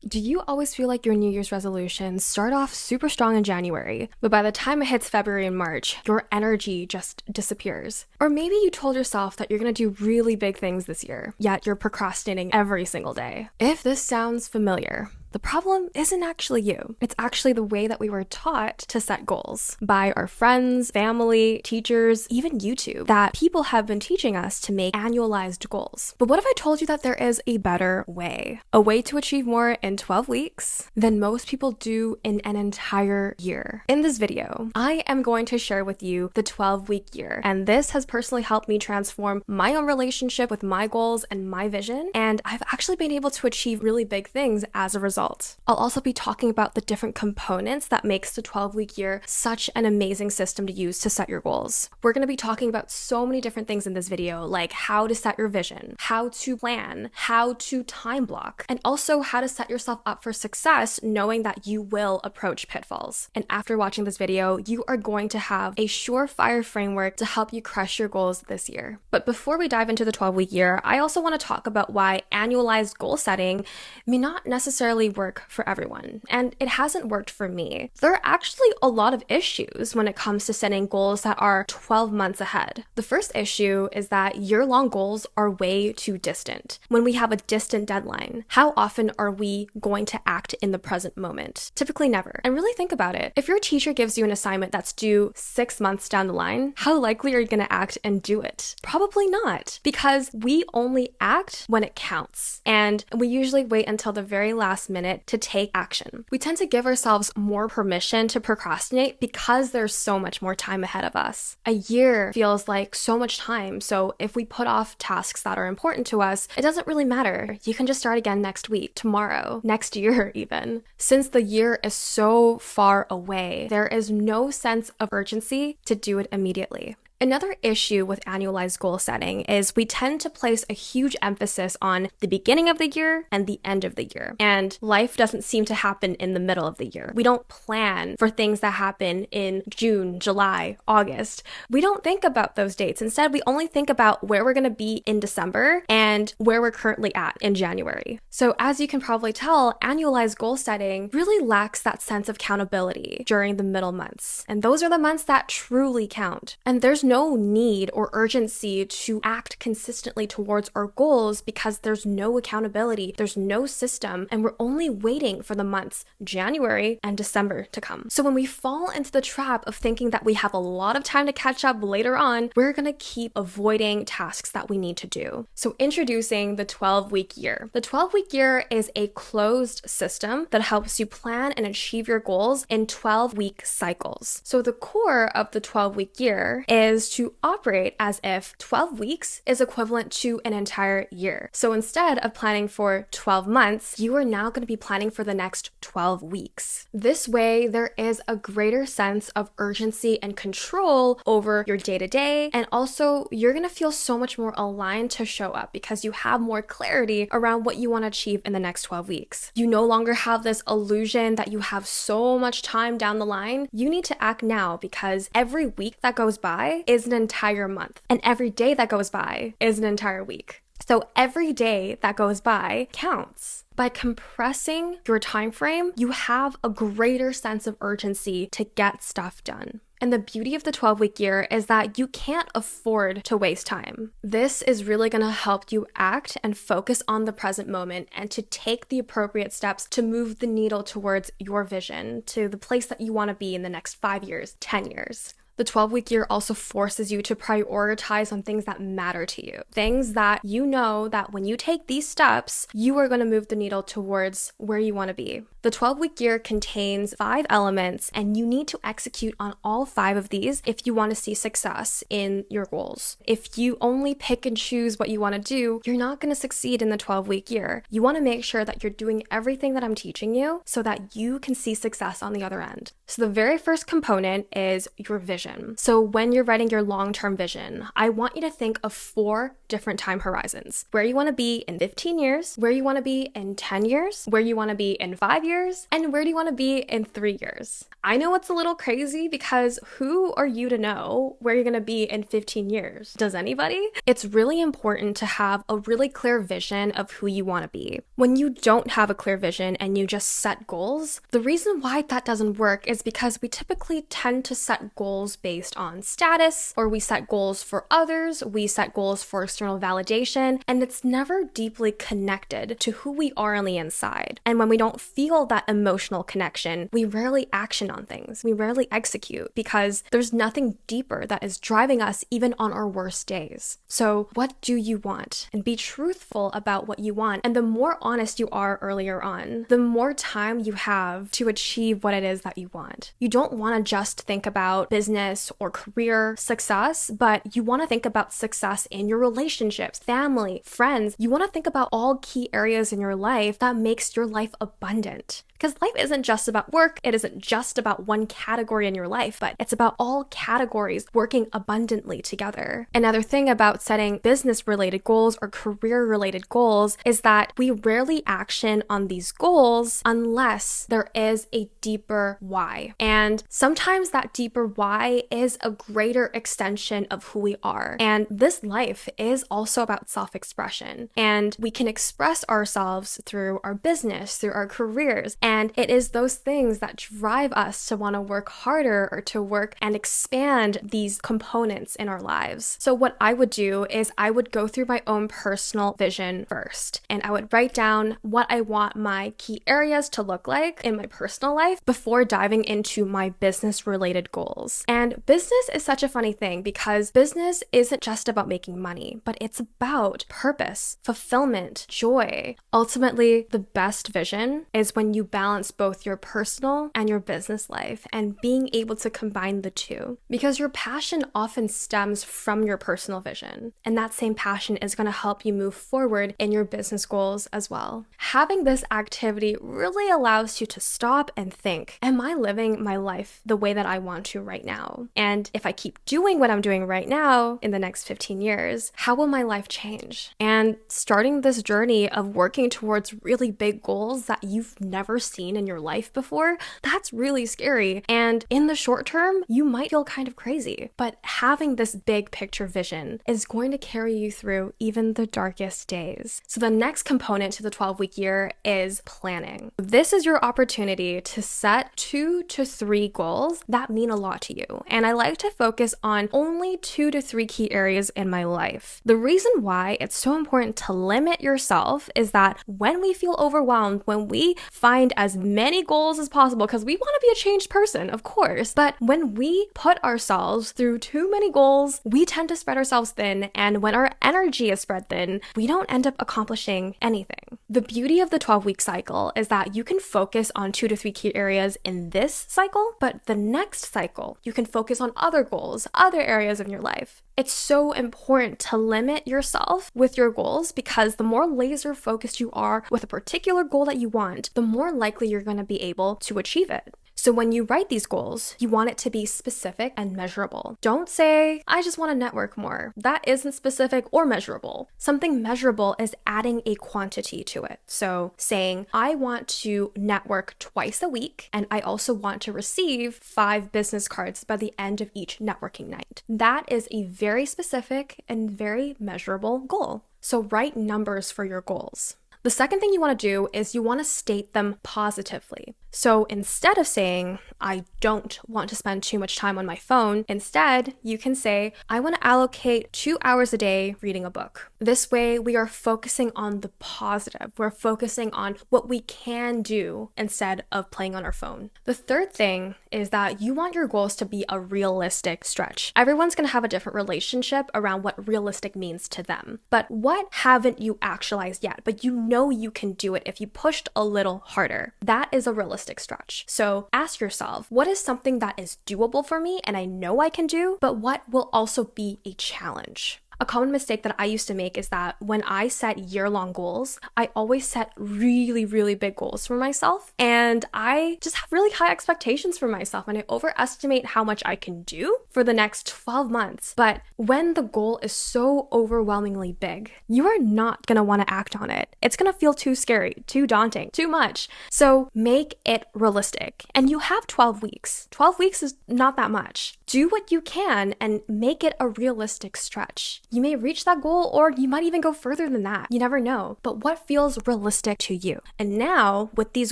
Do you always feel like your New Year's resolutions start off super strong in January, but by the time it hits February and March, your energy just disappears? Or maybe you told yourself that you're going to do really big things this year, yet you're procrastinating every single day. If this sounds familiar, the problem isn't actually you. It's actually the way that we were taught to set goals by our friends, family, teachers, even YouTube, that people have been teaching us to make annualized goals. But what if I told you that there is a better way? A way to achieve more in 12 weeks than most people do in an entire year. In this video, I am going to share with you the 12-week year, and this has personally helped me transform my own relationship with my goals and my vision, and I've actually been able to achieve really big things as a result. I'll also be talking about the different components that makes the 12-week year such an amazing system to use to set your goals. We're going to be talking about so many different things in this video, like how to set your vision, how to plan, how to time block, and also how to set yourself up for success knowing that you will approach pitfalls. And after watching this video, you are going to have a surefire framework to help you crush your goals this year. But before we dive into the 12-week year, I also want to talk about why annualized goal setting may not necessarily work for everyone, and it hasn't worked for me. There are actually a lot of issues when it comes to setting goals that are 12 months ahead. The first issue is that year-long goals are way too distant. When we have a distant deadline, how often are we going to act in the present moment? Typically never. And really think about it. If your teacher gives you an assignment that's due 6 months down the line, how likely are you going to act and do it? Probably not, because we only act when it counts, and we usually wait until the very last minute to take action. We tend to give ourselves more permission to procrastinate because there's so much more time ahead of us. A year feels like so much time, so if we put off tasks that are important to us, it doesn't really matter. You can just start again next week, tomorrow, next year even. Since the year is so far away, there is no sense of urgency to do it immediately. Another issue with annualized goal setting is we tend to place a huge emphasis on the beginning of the year and the end of the year. And life doesn't seem to happen in the middle of the year. We don't plan for things that happen in June, July, August. We don't think about those dates. Instead, we only think about where we're going to be in December and where we're currently at in January. So as you can probably tell, annualized goal setting really lacks that sense of accountability during the middle months. And those are the months that truly count. And there's no need or urgency to act consistently towards our goals because there's no accountability, there's no system, and we're only waiting for the months January and December to come. So when we fall into the trap of thinking that we have a lot of time to catch up later on, we're going to keep avoiding tasks that we need to do. So introducing the 12-week year. The 12-week year is a closed system that helps you plan and achieve your goals in 12-week cycles. So the core of the 12-week year is to operate as if 12 weeks is equivalent to an entire year. So instead of planning for 12 months, you are now going to be planning for the next 12 weeks. This way, there is a greater sense of urgency and control over your day-to-day, and also you're going to feel so much more aligned to show up because you have more clarity around what you want to achieve in the next 12 weeks. You no longer have this illusion that you have so much time down the line. You need to act now because every week that goes by is an entire month, and every day that goes by is an entire week. So every day that goes by counts. By compressing your time frame, you have a greater sense of urgency to get stuff done. And the beauty of the 12-week year is that you can't afford to waste time. This is really going to help you act and focus on the present moment and to take the appropriate steps to move the needle towards your vision, to the place that you want to be in the next 5 years, 10 years. The 12-week year also forces you to prioritize on things that matter to you. Things that you know that when you take these steps, you are going to move the needle towards where you want to be. The 12-week year contains 5 elements, and you need to execute on all 5 of these if you want to see success in your goals. If you only pick and choose what you want to do, you're not going to succeed in the 12-week year. You want to make sure that you're doing everything that I'm teaching you so that you can see success on the other end. So the very first component is your vision. So when you're writing your long-term vision, I want you to think of 4 different time horizons. Where you want to be in 15 years, where you want to be in 10 years, where you want to be in 5 years, and where do you want to be in 3 years. I know it's a little crazy because who are you to know where you're going to be in 15 years? Does anybody? It's really important to have a really clear vision of who you want to be. When you don't have a clear vision and you just set goals, the reason why that doesn't work is because we typically tend to set goals based on status, or we set goals for others, we set goals for external validation, and it's never deeply connected to who we are on the inside. And when we don't feel that emotional connection, we rarely action on things. We rarely execute because there's nothing deeper that is driving us even on our worst days. So what do you want? And be truthful about what you want. And the more honest you are earlier on, the more time you have to achieve what it is that you want. You don't want to just think about business or career success, but you want to think about success in your relationships, family, friends. You want to think about all key areas in your life that makes your life abundant. Because life isn't just about work, it isn't just about one category in your life, but it's about all categories working abundantly together. Another thing about setting business-related goals or career-related goals is that we rarely action on these goals unless there is a deeper why. And sometimes that deeper why is a greater extension of who we are. And this life is also about self-expression. And we can express ourselves through our business, through our careers, and it is those things that drive us to want to work harder or to work and expand these components in our lives. So what I would do is I would go through my own personal vision first, and I would write down what I want my key areas to look like in my personal life before diving into my business-related goals. And business is such a funny thing because business isn't just about making money, but it's about purpose, fulfillment, joy. Ultimately, the best vision is when you balance both your personal and your business life and being able to combine the two, because your passion often stems from your personal vision, and that same passion is going to help you move forward in your business goals as well. Having this activity really allows you to stop and think, am I living my life the way that I want to right now? And if I keep doing what I'm doing right now in the next 15 years, how will my life change? And starting this journey of working towards really big goals that you've never seen in your life before, that's really scary. And in the short term, you might feel kind of crazy, but having this big picture vision is going to carry you through even the darkest days. So the next component to the 12-week year is planning. This is your opportunity to set 2 to 3 goals that mean a lot to you. And I like to focus on only 2 to 3 key areas in my life. The reason why it's so important to limit yourself is that when we feel overwhelmed, when we find as many goals as possible, because we want to be a changed person, of course, but when we put ourselves through too many goals, we tend to spread ourselves thin, and when our energy is spread thin, we don't end up accomplishing anything. The beauty of the 12-week cycle is that you can focus on 2 to 3 key areas in this cycle, but the next cycle, you can focus on other goals, other areas of your life. It's so important to limit yourself with your goals, because the more laser focused you are with a particular goal that you want, the more likely you're going to be able to achieve it. So when you write these goals, you want it to be specific and measurable. Don't say, I just want to network more. That isn't specific or measurable. Something measurable is adding a quantity to it. So saying, I want to network twice a week, and I also want to receive 5 business cards by the end of each networking night. That is a very specific and very measurable goal. So write numbers for your goals. The second thing you want to do is you want to state them positively. So instead of saying, I don't want to spend too much time on my phone, instead you can say, I want to allocate 2 hours a day reading a book. This way we are focusing on the positive. We're focusing on what we can do instead of playing on our phone. The third thing is that you want your goals to be a realistic stretch. Everyone's going to have a different relationship around what realistic means to them. But what haven't you actualized yet, but you know you can do it if you pushed a little harder? That is a realistic stretch. So ask yourself, what is something that is doable for me and I know I can do, but what will also be a challenge? A common mistake that I used to make is that when I set year-long goals, I always set really, really big goals for myself. And I just have really high expectations for myself, and I overestimate how much I can do for the next 12 months. But when the goal is so overwhelmingly big, you are not going to want to act on it. It's going to feel too scary, too daunting, too much. So make it realistic. And you have 12 weeks. 12 weeks is not that much. Do what you can and make it a realistic stretch. You may reach that goal, or you might even go further than that. You never know. But what feels realistic to you? And now, with these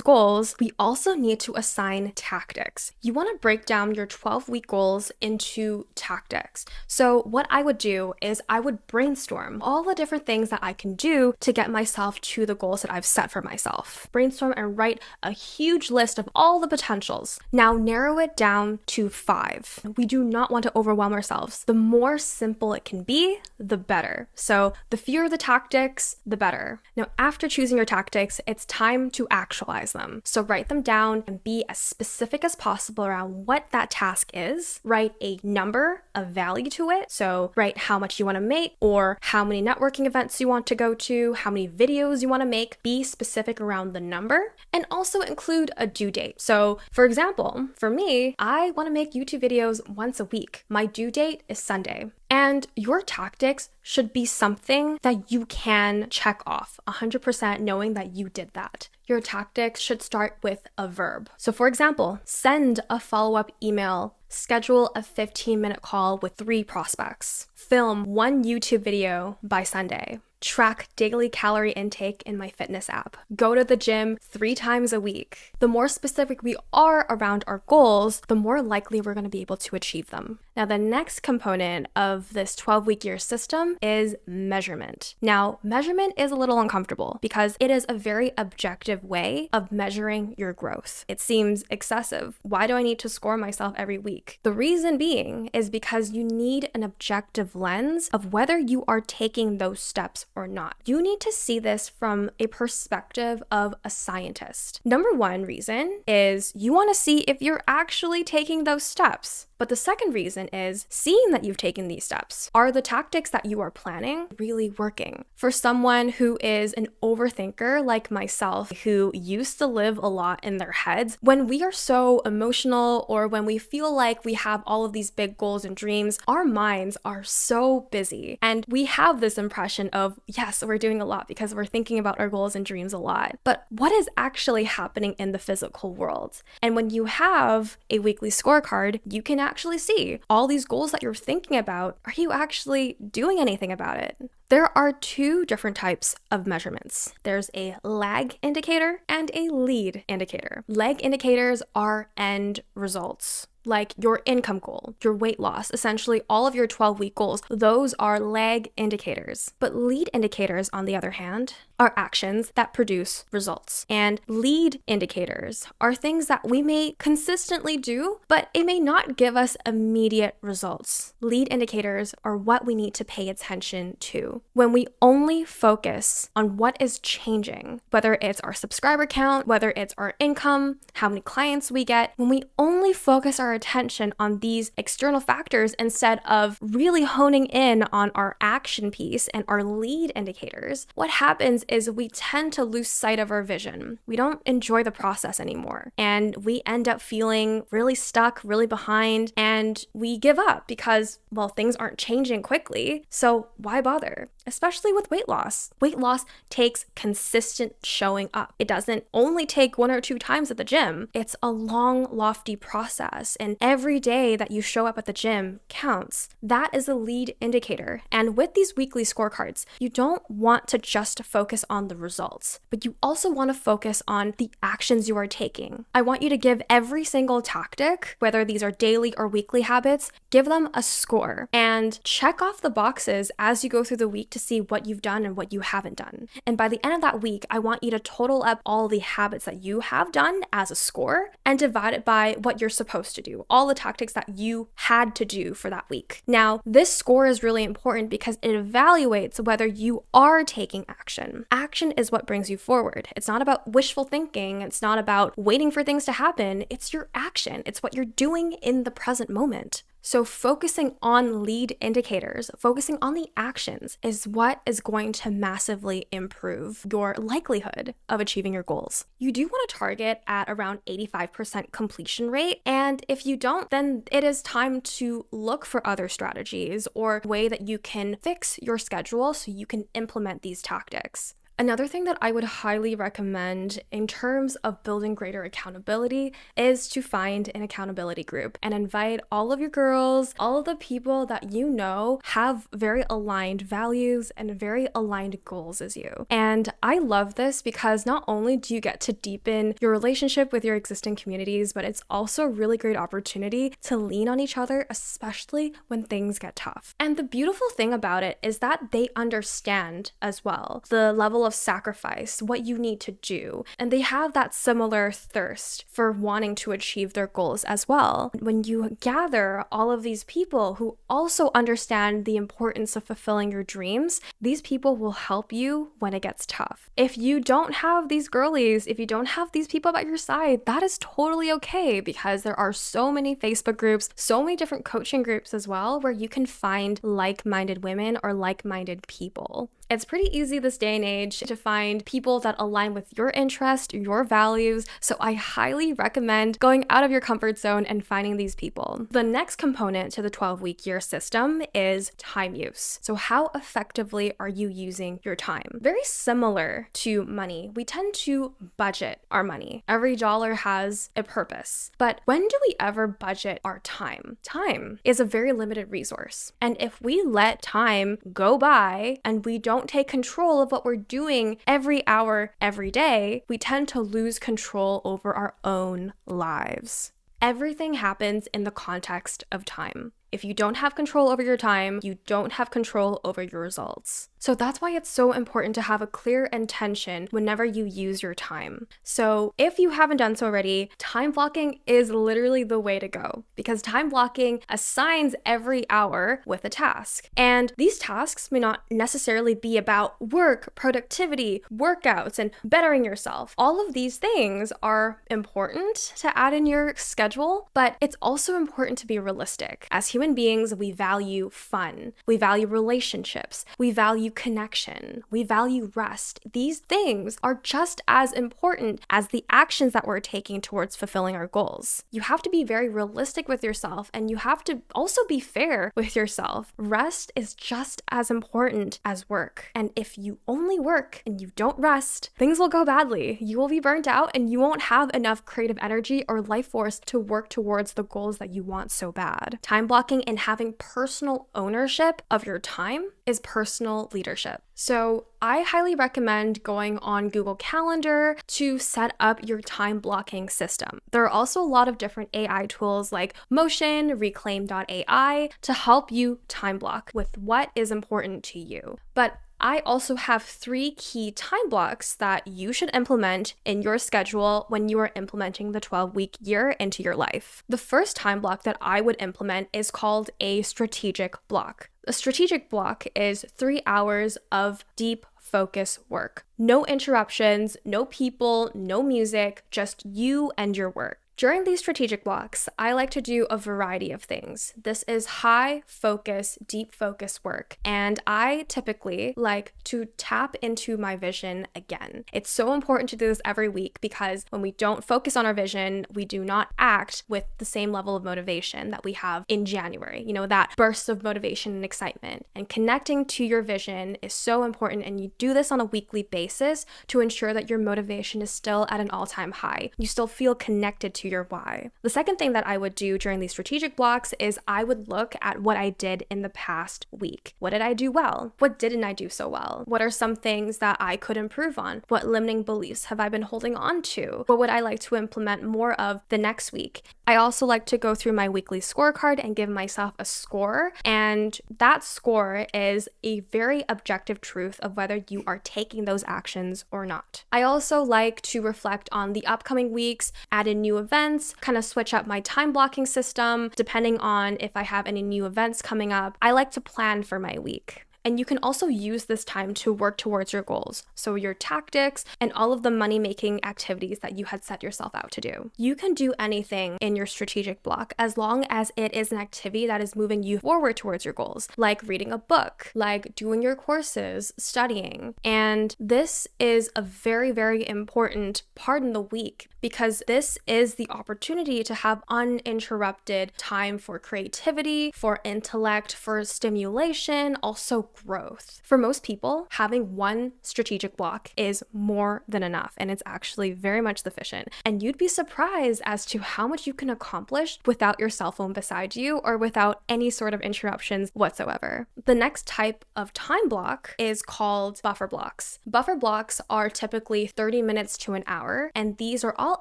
goals, we also need to assign tactics. You want to break down your 12-week goals into tactics. So what I would do is I would brainstorm all the different things that I can do to get myself to the goals that I've set for myself. Brainstorm and write a huge list of all the potentials. Now narrow it down to 5. We do not want to overwhelm ourselves. The more simple it can be, the better. So the fewer the tactics, the better. Now, after choosing your tactics, it's time to actualize them. So write them down and be as specific as possible around what that task is. Write a number, a value to it. So write how much you want to make, or how many networking events you want to go to, how many videos you want to make. Be specific around the number, and also include a due date. So for example, for me, I want to make YouTube videos once a week. My due date is Sunday. And your tactics should be something that you can check off 100%, knowing that you did that. Your tactics should start with a verb. So for example, send a follow-up email, schedule a 15-minute call with 3 prospects, film 1 YouTube video by Sunday, track daily calorie intake in my fitness app, go to the gym 3 times a week. The more specific we are around our goals, the more likely we're going to be able to achieve them. Now, the next component of this 12-week year system is measurement. Now, measurement is a little uncomfortable because it is a very objective way of measuring your growth. It seems excessive. Why do I need to score myself every week? The reason being is because you need an objective lens of whether you are taking those steps or not. You need to see this from a perspective of a scientist. Number one reason is you want to see if you're actually taking those steps. But the second reason is seeing that you've taken these steps. Are the tactics that you are planning really working? For someone who is an overthinker like myself, who used to live a lot in their heads, when we are so emotional or when we feel like we have all of these big goals and dreams, our minds are so busy. And we have this impression of, yes, we're doing a lot because we're thinking about our goals and dreams a lot. But what is actually happening in the physical world? And when you have a weekly scorecard, you can actually see all these goals that you're thinking about. Are you actually doing anything about it? There are 2 different types of measurements. There's a lag indicator and a lead indicator. Lag indicators are end results, like your income goal, your weight loss, essentially all of your 12-week goals. Those are lag indicators. But lead indicators, on the other hand, are actions that produce results. And lead indicators are things that we may consistently do, but it may not give us immediate results. Lead indicators are what we need to pay attention to. When we only focus on what is changing, whether it's our subscriber count, whether it's our income, how many clients we get, when we only focus our attention on these external factors instead of really honing in on our action piece and our lead indicators, what happens is we tend to lose sight of our vision. We don't enjoy the process anymore, and we end up feeling really stuck, really behind, and we give up because, well, things aren't changing quickly, so why bother? Especially with weight loss. Weight loss takes consistent showing up. It doesn't only take 1 or 2 times at the gym. It's a long, lofty process, and every day that you show up at the gym counts. That is a lead indicator. And with these weekly scorecards, you don't want to just focus on the results, but you also want to focus on the actions you are taking. I want you to give every single tactic, whether these are daily or weekly habits, give them a score and check off the boxes as you go through the week to see what you've done and what you haven't done. And by the end of that week, I want you to total up all the habits that you have done as a score and divide it by what you're supposed to do, all the tactics that you had to do for that week. Now, this score is really important because it evaluates whether you are taking action. Action is what brings you forward. It's not about wishful thinking. It's not about waiting for things to happen. It's your action. It's what you're doing in the present moment. So focusing on lead indicators, focusing on the actions is what is going to massively improve your likelihood of achieving your goals. You do want to target at around 85% completion rate. And if you don't, then it is time to look for other strategies or a way that you can fix your schedule so you can implement these tactics. Another thing that I would highly recommend in terms of building greater accountability is to find an accountability group and invite all of your girls, all of the people that you know have very aligned values and very aligned goals as you. And I love this because not only do you get to deepen your relationship with your existing communities, but it's also a really great opportunity to lean on each other, especially when things get tough. And the beautiful thing about it is that they understand as well the level of sacrifice, what you need to do. And they have that similar thirst for wanting to achieve their goals as well. When you gather all of these people who also understand the importance of fulfilling your dreams, these people will help you when it gets tough. If you don't have these girlies, if you don't have these people by your side, that is totally okay because there are so many Facebook groups, so many different coaching groups as well, where you can find like-minded women or like-minded people. It's pretty easy this day and age to find people that align with your interest, your values, so I highly recommend going out of your comfort zone and finding these people. The next component to the 12-week year system is time use. So how effectively are you using your time? Very similar to money, we tend to budget our money. Every dollar has a purpose. But when do we ever budget our time? Time is a very limited resource. And if we let time go by and we don't take control of what we're doing every hour, every day, we tend to lose control over our own lives. Everything happens in the context of time. If you don't have control over your time, you don't have control over your results. So that's why it's so important to have a clear intention whenever you use your time. So if you haven't done so already, time blocking is literally the way to go because time blocking assigns every hour with a task. And these tasks may not necessarily be about work, productivity, workouts, and bettering yourself. All of these things are important to add in your schedule, but it's also important to be realistic. As human beings, we value fun, we value relationships, we value connection, we value rest. These things are just as important as the actions that we're taking towards fulfilling our goals. You have to be very realistic with yourself and you have to also be fair with yourself. Rest is just as important as work. And if you only work and you don't rest, things will go badly. You will be burnt out and you won't have enough creative energy or life force to work towards the goals that you want so bad. Time blocking and having personal ownership of your time is personal leadership. So I highly recommend going on Google Calendar to set up your time blocking system. There are also a lot of different AI tools like Motion, Reclaim.ai to help you time block with what is important to you. But I also have 3 key time blocks that you should implement in your schedule when you are implementing the 12-week year into your life. The first time block that I would implement is called a strategic block. A strategic block is 3 hours of deep focus work. No interruptions, no people, no music, just you and your work. During these strategic blocks, I like to do a variety of things. This is high focus, deep focus work, and I typically like to tap into my vision again. It's so important to do this every week because when we don't focus on our vision, we do not act with the same level of motivation that we have in January. You know, that burst of motivation and excitement. And connecting to your vision is so important, and you do this on a weekly basis to ensure that your motivation is still at an all-time high. You still feel connected to your why. The second thing that I would do during these strategic blocks is I would look at what I did in the past week. What did I do well? What didn't I do so well? What are some things that I could improve on? What limiting beliefs have I been holding on to? What would I like to implement more of the next week? I also like to go through my weekly scorecard and give myself a score, and that score is a very objective truth of whether you are taking those actions or not. I also like to reflect on the upcoming weeks, add in new events, kind of switch up my time blocking system depending on if I have any new events coming up. I like to plan for my week. And you can also use this time to work towards your goals. So your tactics and all of the money-making activities that you had set yourself out to do. You can do anything in your strategic block as long as it is an activity that is moving you forward towards your goals, like reading a book, like doing your courses, studying. And this is a very, very important part in the week because this is the opportunity to have uninterrupted time for creativity, for intellect, for stimulation, also growth. For most people, having one strategic block is more than enough, and it's actually very much sufficient. And you'd be surprised as to how much you can accomplish without your cell phone beside you or without any sort of interruptions whatsoever. The next type of time block is called buffer blocks. Buffer blocks are typically 30 minutes to an hour, and these are all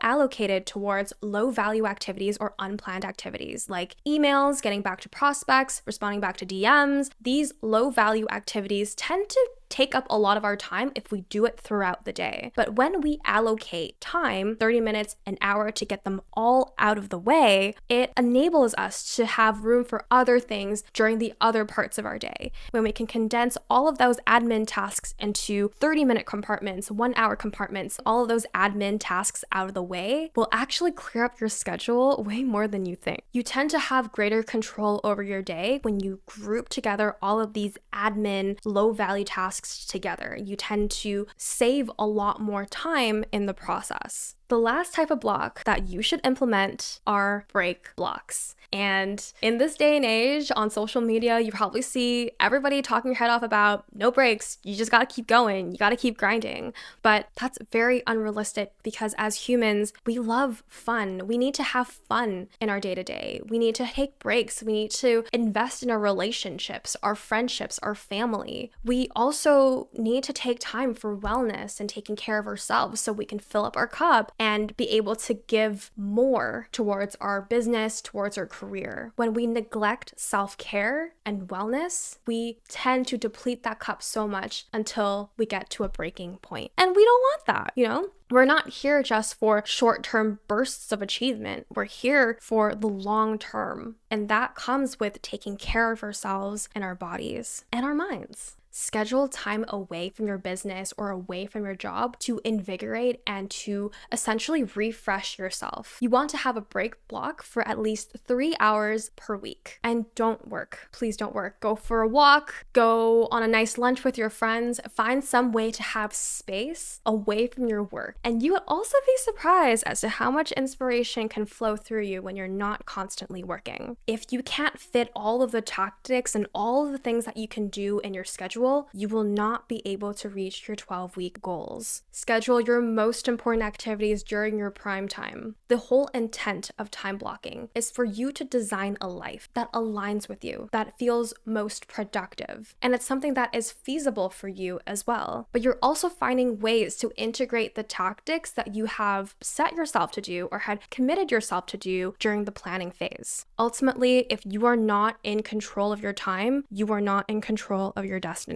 allocated towards low-value activities or unplanned activities like emails, getting back to prospects, responding back to DMs. These low-value activities tend to take up a lot of our time if we do it throughout the day. But when we allocate time, 30 minutes, an hour to get them all out of the way, it enables us to have room for other things during the other parts of our day. When we can condense all of those admin tasks into 30-minute compartments, 1-hour compartments, all of those admin tasks out of the way will actually clear up your schedule way more than you think. You tend to have greater control over your day when you group together all of these admin, low-value tasks together. You tend to save a lot more time in the process. The last type of block that you should implement are break blocks. And in this day and age on social media, you probably see everybody talking your head off about no breaks. You just got to keep going. You got to keep grinding. But that's very unrealistic because as humans, we love fun. We need to have fun in our day-to-day. We need to take breaks. We need to invest in our relationships, our friendships, our family. We also need to take time for wellness and taking care of ourselves so we can fill up our cup and be able to give more towards our business, towards our career. When we neglect self-care and wellness, we tend to deplete that cup so much until we get to a breaking point. And we don't want that, you know? We're not here just for short-term bursts of achievement. We're here for the long term. And that comes with taking care of ourselves and our bodies and our minds. Schedule time away from your business or away from your job to invigorate and to essentially refresh yourself. You want to have a break block for at least 3 hours per week. And don't work. Please don't work. Go for a walk, go on a nice lunch with your friends, find some way to have space away from your work. And you will also be surprised as to how much inspiration can flow through you when you're not constantly working. If you can't fit all of the tactics and all of the things that you can do in your schedule, you will not be able to reach your 12-week goals. Schedule your most important activities during your prime time. The whole intent of time blocking is for you to design a life that aligns with you, that feels most productive. And it's something that is feasible for you as well. But you're also finding ways to integrate the tactics that you have set yourself to do or had committed yourself to do during the planning phase. Ultimately, if you are not in control of your time, you are not in control of your destiny.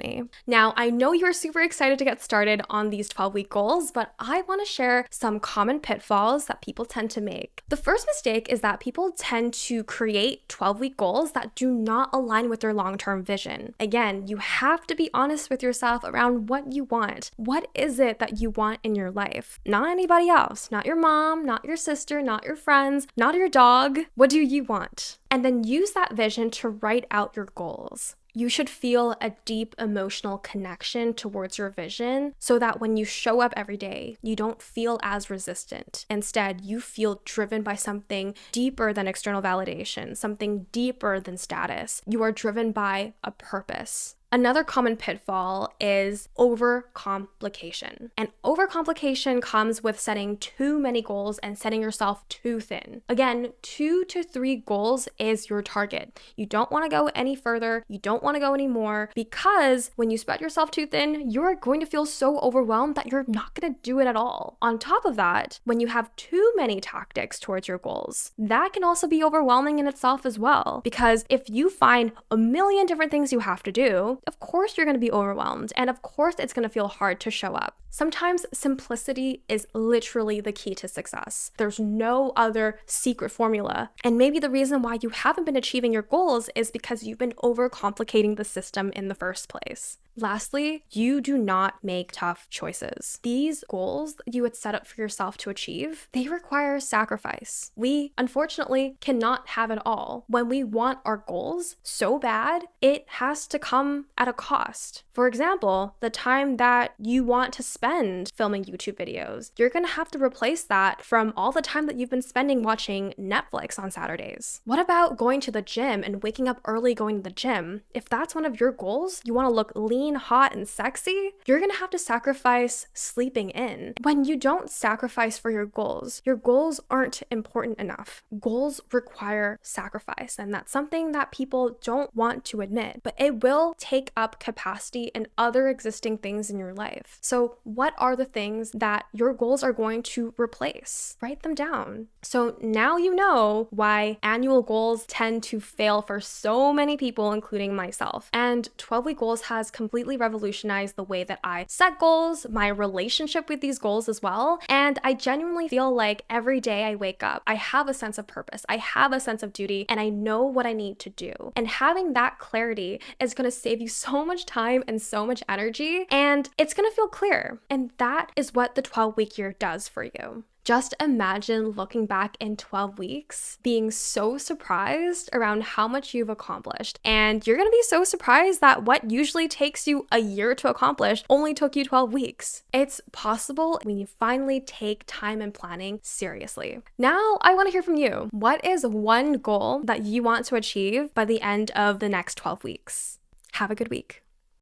Now, I know you're super excited to get started on these 12-week goals, but I want to share some common pitfalls that people tend to make. The first mistake is that people tend to create 12-week goals that do not align with their long-term vision. Again, you have to be honest with yourself around what you want. What is it that you want in your life? Not anybody else, not your mom, not your sister, not your friends, not your dog. What do you want? And then use that vision to write out your goals. You should feel a deep emotional connection towards your vision so that when you show up every day, you don't feel as resistant. Instead, you feel driven by something deeper than external validation, something deeper than status. You are driven by a purpose. Another common pitfall is overcomplication. And overcomplication comes with setting too many goals and setting yourself too thin. Again, 2 to 3 goals is your target. You don't want to go any further. You don't want to go any more because when you spread yourself too thin, you're going to feel so overwhelmed that you're not going to do it at all. On top of that, when you have too many tactics towards your goals, that can also be overwhelming in itself as well. Because if you find a million different things you have to do, of course you're going to be overwhelmed, and of course it's going to feel hard to show up. Sometimes simplicity is literally the key to success. There's no other secret formula. And maybe the reason why you haven't been achieving your goals is because you've been overcomplicating the system in the first place. Lastly, you do not make tough choices. These goals that you would set up for yourself to achieve, they require sacrifice. We, unfortunately, cannot have it all. When we want our goals so bad, it has to come at a cost. For example, the time that you want to spend filming YouTube videos, you're gonna have to replace that from all the time that you've been spending watching Netflix on Saturdays. What about going to the gym and waking up early going to the gym? If that's one of your goals, you wanna look lean, hot, and sexy, you're gonna have to sacrifice sleeping in. When you don't sacrifice for your goals aren't important enough. Goals require sacrifice, and that's something that people don't want to admit, but it will take up capacity in other existing things in your life. So what are the things that your goals are going to replace? Write them down. So now you know why annual goals tend to fail for so many people, including myself. And 12-week goals has completely revolutionized the way that I set goals, my relationship with these goals as well. And I genuinely feel like every day I wake up, I have a sense of purpose, I have a sense of duty, and I know what I need to do. And having that clarity is going to save you so much time and so much energy, and it's going to feel clear. And that is what the 12-week year does for you. Just imagine looking back in 12 weeks, being so surprised around how much you've accomplished. And you're gonna be so surprised that what usually takes you a year to accomplish only took you 12 weeks. It's possible when you finally take time and planning seriously. Now, I wanna hear from you. What is one goal that you want to achieve by the end of the next 12 weeks? Have a good week.